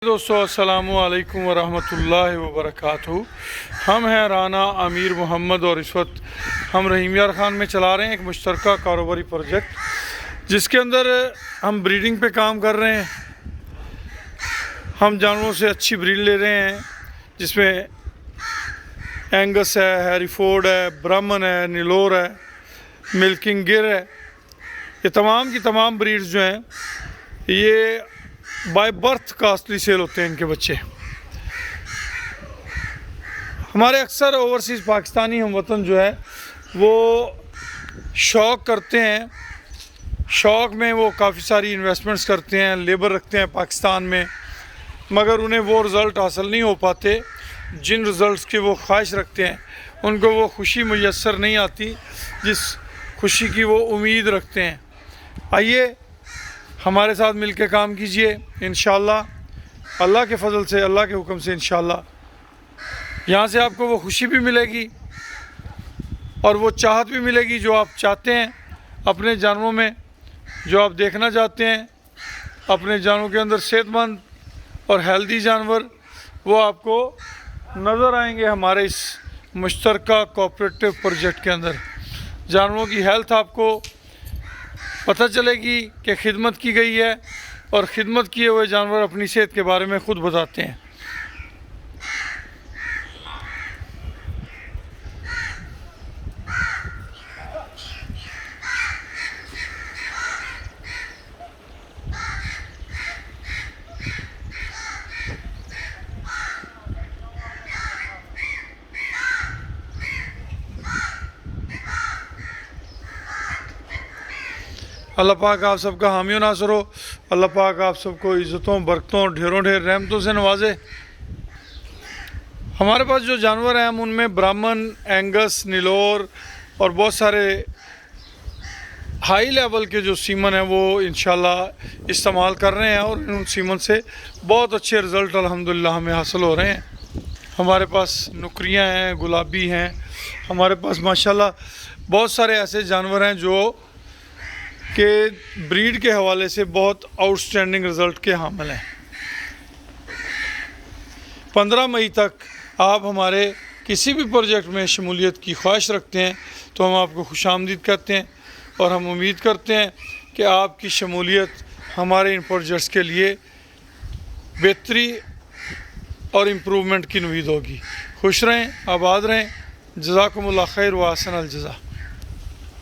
दोस्तों अस्सलामु अलैकुम वरहमतुल्लाहि वबरकातुहू। हम हैं राना आमिर मोहम्मद और इस वक्त हम रहीम यार ख़ान में चला रहे हैं एक मुश्तरका कारोबारी प्रोजेक्ट, जिसके अंदर हम ब्रीडिंग पे काम कर रहे हैं। हम जानवरों से अच्छी ब्रीड ले रहे हैं, जिसमें एंगस है, हैरीफोर्ड है, ब्राह्मण है, नीलोर है, मिल्किंग गिर है। ये तमाम की तमाम ब्रीड्स जो हैं ये बाय बर्थ कास्टली सेल होते हैं। इनके बच्चे हमारे अक्सर ओवरसीज़ पाकिस्तानी हम वतन जो है वो शौक़ करते हैं, शौक़ में वो काफ़ी सारी इन्वेस्टमेंट्स करते हैं, लेबर रखते हैं पाकिस्तान में, मगर उन्हें वो रिज़ल्ट हासिल नहीं हो पाते जिन रिज़ल्ट्स की वो ख्वाहिश रखते हैं। उनको वो खुशी मुयस्सर नहीं आती जिस खुशी की वो उम्मीद रखते हैं। आइए हमारे साथ मिलकर काम कीजिए, इंशाअल्लाह अल्लाह के फ़ज़ल से, अल्लाह के हुक्म से इंशाअल्लाह यहाँ से आपको वो खुशी भी मिलेगी और वो चाहत भी मिलेगी जो आप चाहते हैं अपने जानवरों में, जो आप देखना चाहते हैं अपने जानवरों के अंदर सेहतमंद और हेल्दी जानवर, वो आपको नज़र आएंगे हमारे इस मुश्तरका कोऑपरेटिव प्रोजेक्ट के अंदर। जानवरों की हेल्थ आपको पता चलेगी कि खिदमत की गई है और ख़िदमत किए हुए जानवर अपनी सेहत के बारे में ख़ुद बताते हैं। अल्लाह पाक आप सबका हामी व नासर हो। अल्लाह पाक आप सबको इज़्ज़तों, बरकतों, ढेरों ढेर रहमतों से नवाजे। हमारे पास जो जानवर हैं हम उनमें ब्राह्मण, एंगस, नीलोर और बहुत सारे हाई लेवल के जो सीमन हैं वो इंशाल्लाह इस्तेमाल कर रहे हैं और उन सीमन से बहुत अच्छे रिज़ल्ट अल्हम्दुलिल्लाह हमें हासिल हो रहे हैं। हमारे पास नुकरियाँ हैं, गुलाबी हैं, हमारे पास माशाल्लाह बहुत सारे ऐसे जानवर हैं जो के ब्रीड के हवाले से बहुत आउटस्टैंडिंग रिज़ल्ट के हामिल हैं। 15 मई तक आप हमारे किसी भी प्रोजेक्ट में शमूलियत की ख्वाहिश रखते हैं तो हम आपको खुशामदीद कहते हैं और हम उम्मीद करते हैं कि आपकी शमूलियत हमारे इन प्रोजेक्ट्स के लिए बेहतरी और इम्प्रूवमेंट की उम्मीद होगी। खुश रहें, आबाद रहें। जज़ाकुमुल्लाह खैर व अहसन अल जज़ा।